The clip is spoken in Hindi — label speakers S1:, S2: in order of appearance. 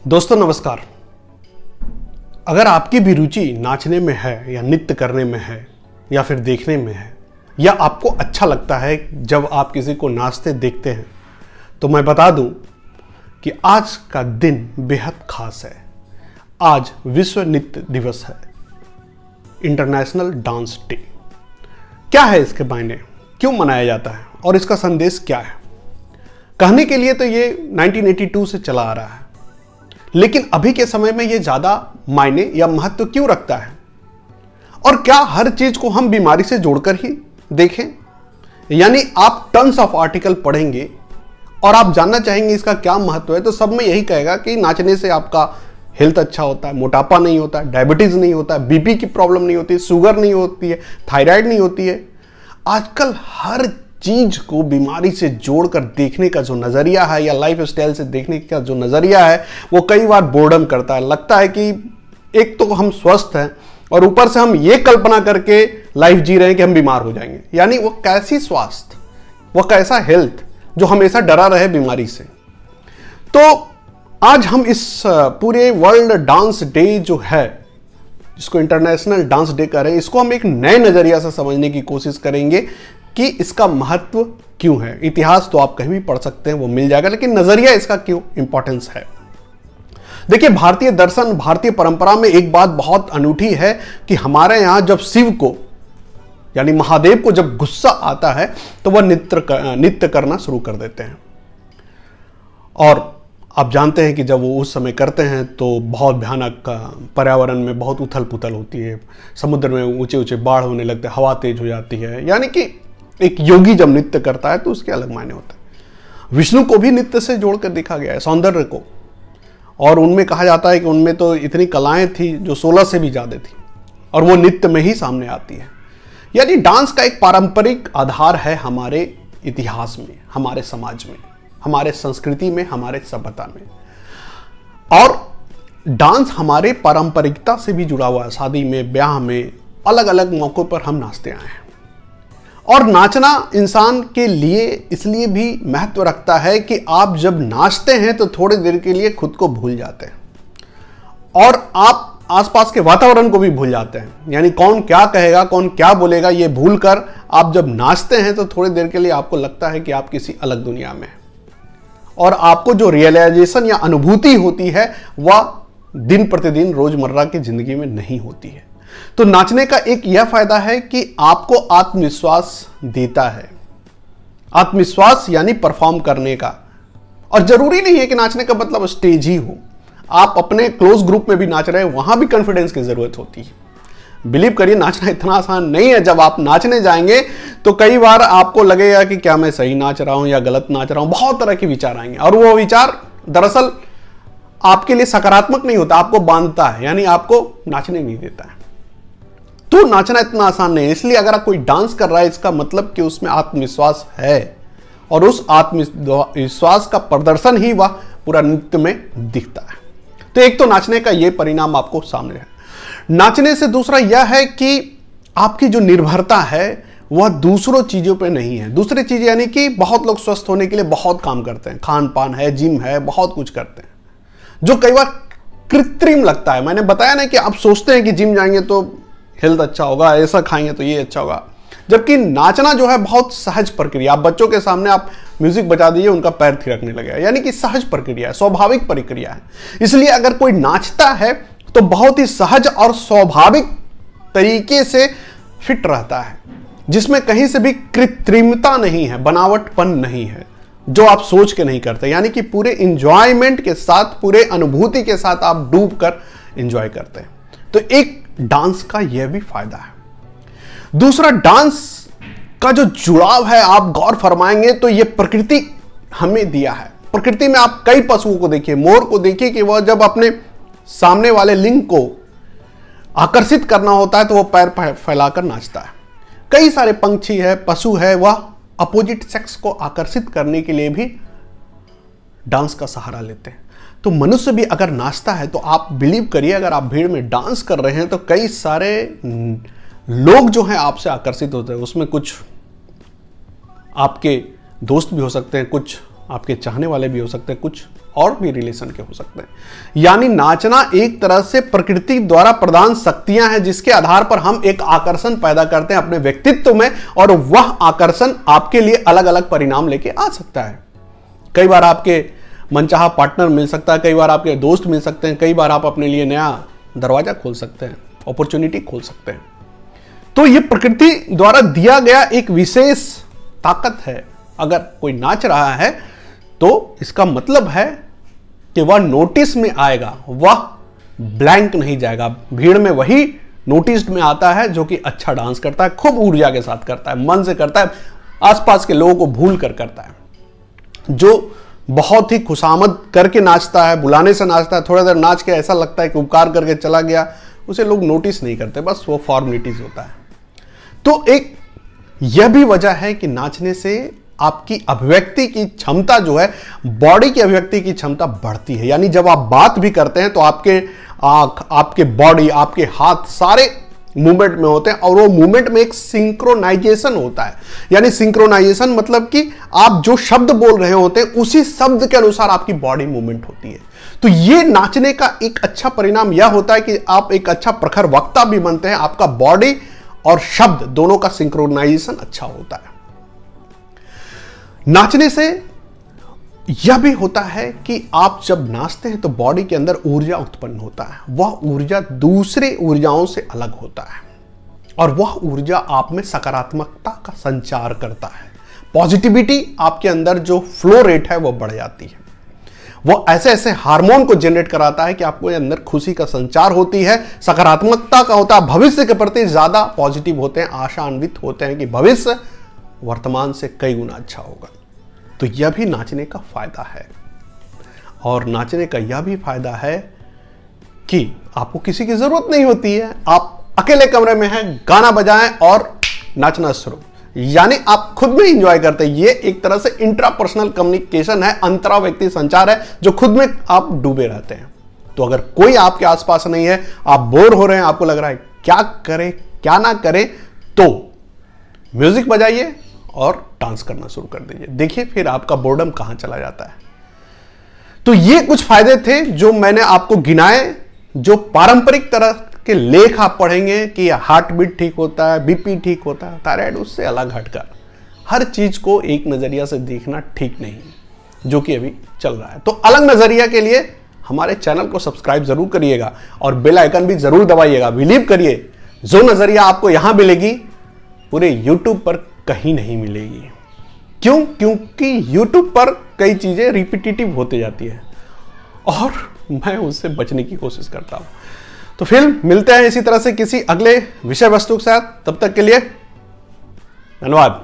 S1: दोस्तों नमस्कार। अगर आपकी भी रुचि नाचने में है या नृत्य करने में है या फिर देखने में है या आपको अच्छा लगता है जब आप किसी को नाचते देखते हैं, तो मैं बता दूं कि आज का दिन बेहद खास है। आज विश्व नृत्य दिवस है, इंटरनेशनल डांस डे। क्या है इसके मायने, क्यों मनाया जाता है और इसका संदेश क्या है? कहने के लिए तो ये 1982 से चला आ रहा है, लेकिन अभी के समय में ये ज्यादा मायने या महत्व क्यों रखता है? और क्या हर चीज को हम बीमारी से जोड़कर ही देखें? यानी आप टन्स ऑफ आर्टिकल पढ़ेंगे और आप जानना चाहेंगे इसका क्या महत्व है, तो सब में यही कहेगा कि नाचने से आपका हेल्थ अच्छा होता है, मोटापा नहीं होता है, डायबिटीज नहीं होता है, बीपी की प्रॉब्लम नहीं होती है, शुगर नहीं होती है, थायराइड नहीं होती है। आजकल हर चीज को बीमारी से जोड़कर देखने का जो नजरिया है या लाइफ स्टाइल से देखने का जो नजरिया है, वो कई बार बोर्डम करता है। लगता है कि एक तो हम स्वस्थ हैं और ऊपर से हम ये कल्पना करके लाइफ जी रहे हैं कि हम बीमार हो जाएंगे। यानी वो कैसी स्वास्थ्य, वो कैसा हेल्थ जो हमेशा डरा रहे बीमारी से। तो आज हम इस पूरे वर्ल्ड डांस डे जो है, जिसको इंटरनेशनल डांस डे कह रहे हैं, इसको हम एक नए नजरिया से समझने की कोशिश करेंगे कि इसका महत्व क्यों है। इतिहास तो आप कहीं भी पढ़ सकते हैं, वो मिल जाएगा, लेकिन नजरिया इसका क्यों इंपॉर्टेंस है। देखिए, भारतीय दर्शन, भारतीय परंपरा में एक बात बहुत अनूठी है कि हमारे यहां जब शिव को यानी महादेव को जब गुस्सा आता है तो वह नृत्य करना शुरू कर देते हैं। और आप जानते हैं कि जब वो उस समय करते हैं तो बहुत भयानक पर्यावरण में बहुत उथल पुथल होती है, समुद्र में ऊंचे ऊंचे बाढ़ होने लगते हैं, हवा तेज हो जाती है। यानी कि एक योगी जब नृत्य करता है तो उसके अलग मायने होते हैं। विष्णु को भी नृत्य से जोड़कर देखा गया है, सौंदर्य को, और उनमें कहा जाता है कि उनमें तो इतनी कलाएं थी जो 16 से भी ज्यादा थी, और वो नृत्य में ही सामने आती है। यानी डांस का एक पारंपरिक आधार है हमारे इतिहास में, हमारे समाज में, हमारे संस्कृति में, हमारे सभ्यता में। और डांस हमारे पारंपरिकता से भी जुड़ा हुआ है। शादी में, ब्याह में, अलग अलग मौकों पर हम नाचते आए हैं। और नाचना इंसान के लिए इसलिए भी महत्व रखता है कि आप जब नाचते हैं तो थोड़ी देर के लिए खुद को भूल जाते हैं और आप आसपास के वातावरण को भी भूल जाते हैं। यानी कौन क्या कहेगा, कौन क्या बोलेगा, ये भूल कर आप जब नाचते हैं तो थोड़ी देर के लिए आपको लगता है कि आप किसी अलग दुनिया में हैं। और आपको जो रियलाइजेशन या अनुभूति होती है वह दिन प्रतिदिन रोजमर्रा की जिंदगी में नहीं होती है। तो नाचने का एक यह फायदा है कि आपको आत्मविश्वास देता है। आत्मविश्वास यानी परफॉर्म करने का। और जरूरी नहीं है कि नाचने का मतलब स्टेज ही हो। आप अपने क्लोज ग्रुप में भी नाच रहे हैं, वहां भी कॉन्फिडेंस की जरूरत होती है। बिलीव करिए, नाचना इतना आसान नहीं है। जब आप नाचने जाएंगे तो कई बार आपको लगेगा कि क्या मैं सही नाच रहा हूं या गलत नाच रहा हूं। बहुत तरह के विचार आएंगे और वो विचार दरअसल आपके लिए सकारात्मक नहीं होता, आपको बांधता है, यानी आपको नाचने नहीं देता है। तो नाचना इतना आसान नहीं है। इसलिए अगर आप कोई डांस कर रहा है, इसका मतलब कि उसमें आत्मविश्वास है और उस आत्मविश्वास का प्रदर्शन ही वह पूरा नृत्य में दिखता है। तो एक तो नाचने का यह परिणाम आपको सामने है। नाचने से दूसरा यह है कि आपकी जो निर्भरता है वह दूसरों चीजों पे नहीं है। दूसरी चीज यानी कि बहुत लोग स्वस्थ होने के लिए बहुत काम करते हैं, खान पान है, जिम है, बहुत कुछ करते हैं, जो कई बार कृत्रिम लगता है। मैंने बताया ना कि आप सोचते हैं कि जिम जाएंगे तो हेल्थ अच्छा होगा, ऐसा खाएंगे तो ये अच्छा होगा, जबकि नाचना जो है बहुत सहज प्रक्रिया। आप बच्चों के सामने आप म्यूजिक बजा दीजिए, उनका पैर थिरकने लगेगा। यानी कि सहज प्रक्रिया है, स्वाभाविक प्रक्रिया है। इसलिए अगर कोई नाचता है तो बहुत ही सहज और स्वाभाविक तरीके से फिट रहता है, जिसमें कहीं से भी कृत्रिमता नहीं है, बनावटपन नहीं है, जो आप सोच के नहीं करते। यानी कि पूरे इंजॉयमेंट के साथ, पूरे अनुभूति के साथ आप डूब कर इंजॉय करते हैं। तो एक डांस का यह भी फायदा है। दूसरा, डांस का जो जुड़ाव है, आप गौर फरमाएंगे तो यह प्रकृति हमें दिया है। प्रकृति में आप कई पशुओं को देखिए, मोर को देखिए कि वह जब अपने सामने वाले लिंग को आकर्षित करना होता है तो वह पैर फैलाकर नाचता है। कई सारे पंछी है, पशु है, वह अपोजिट सेक्स को आकर्षित करने के लिए भी डांस का सहारा लेते हैं। तो मनुष्य भी अगर नाचता है तो आप बिलीव करिए, अगर आप भीड़ में डांस कर रहे हैं तो कई सारे लोग जो हैं आपसे आकर्षित होते हैं। उसमें कुछ आपके दोस्त भी हो सकते हैं, कुछ आपके चाहने वाले भी हो सकते हैं, कुछ और भी रिलेशन के हो सकते हैं। यानी नाचना एक तरह से प्रकृति द्वारा प्रदान शक्तियां हैं जिसके आधार पर हम एक आकर्षण पैदा करते हैं अपने व्यक्तित्व में, और वह आकर्षण आपके लिए अलग अलग परिणाम लेके आ सकता है। कई बार आपके मनचाहा पार्टनर मिल सकता है, कई बार आपके दोस्त मिल सकते हैं, कई बार आप अपने लिए नया दरवाजा खोल सकते हैं, अपॉर्चुनिटी खोल सकते हैं। तो यह प्रकृति द्वारा दिया गया एक विशेष ताकत है। अगर कोई नाच रहा है तो इसका मतलब है कि वह नोटिस में आएगा, वह ब्लैंक नहीं जाएगा। भीड़ में वही नोटिस में आता है जो कि अच्छा डांस करता है, खूब ऊर्जा के साथ करता है, मन से करता है, आसपास के लोगों को भूल कर करता है। जो बहुत ही खुशामद करके नाचता है, बुलाने से नाचता है, थोड़ा देर नाच के ऐसा लगता है कि उपकार करके चला गया, उसे लोग नोटिस नहीं करते, बस वो फॉर्मेलिटीज होता है। तो एक यह भी वजह है कि नाचने से आपकी अभिव्यक्ति की क्षमता जो है, बॉडी की अभिव्यक्ति की क्षमता बढ़ती है। यानी जब आप बात भी करते हैं तो आपके आंख, आपके बॉडी, आपके हाथ सारे मूवमेंट में होते हैं, और वो मूवमेंट में एक सिंक्रोनाइजेशन होता है। यानी सिंक्रोनाइजेशन मतलब कि आप जो शब्द बोल रहे होते हैं उसी शब्द के अनुसार आपकी बॉडी मूवमेंट होती है। तो ये नाचने का एक अच्छा परिणाम यह होता है कि आप एक अच्छा प्रखर वक्ता भी बनते हैं। आपका बॉडी और शब्द दोनों का सिंक्रोनाइजेशन अच्छा होता है। नाचने से यह भी होता है कि आप जब नाचते हैं तो बॉडी के अंदर ऊर्जा उत्पन्न होता है। वह ऊर्जा दूसरे ऊर्जाओं से अलग होता है, और वह ऊर्जा आप में सकारात्मकता का संचार करता है। पॉजिटिविटी आपके अंदर जो फ्लो रेट है वह बढ़ जाती है। वो ऐसे ऐसे हार्मोन को जनरेट कराता है कि आपको अंदर खुशी का संचार होती है, सकारात्मकता का होता है, भविष्य के प्रति ज्यादा पॉजिटिव होते हैं, आशान्वित होते हैं कि भविष्य वर्तमान से कई गुना अच्छा होगा। तो यह भी नाचने का फायदा है। और नाचने का यह भी फायदा है कि आपको किसी की जरूरत नहीं होती है। आप अकेले कमरे में हैं, गाना बजाएं और नाचना शुरू, यानी आप खुद में इंजॉय करते हैं। ये एक तरह से इंट्रापर्सनल कम्युनिकेशन है, अंतरा व्यक्ति संचार है, जो खुद में आप डूबे रहते हैं। तो अगर कोई आपके आसपास नहीं है, आप बोर हो रहे हैं, आपको लग रहा है क्या करें क्या ना करें, तो म्यूजिक बजाइए और डांस करना शुरू कर दीजिए। देखिए फिर आपका बोर्डम कहां चला जाता है। तो ये कुछ फायदे थे जो मैंने आपको गिनाए। जो पारंपरिक तरह के लेख आप पढ़ेंगे कि हार्ट बीट ठीक होता है, बीपी ठीक होता है, थायराइड, उससे अलग हटकर हर चीज को एक नजरिया से देखना ठीक नहीं, जो कि अभी चल रहा है। तो अलग नजरिया के लिए हमारे चैनल को सब्सक्राइब जरूर करिएगा और बेल आइकन भी जरूर दबाइएगा। बिलीव करिए, जो नजरिया आपको यहां मिलेगी पूरे यूट्यूब पर कहीं नहीं मिलेगी। क्यों? क्योंकि यूट्यूब पर कई चीजें रिपीटेटिव होती जाती है और मैं उससे बचने की कोशिश करता हूं। तो फिर मिलते हैं इसी तरह से किसी अगले विषय वस्तु के साथ। तब तक के लिए धन्यवाद।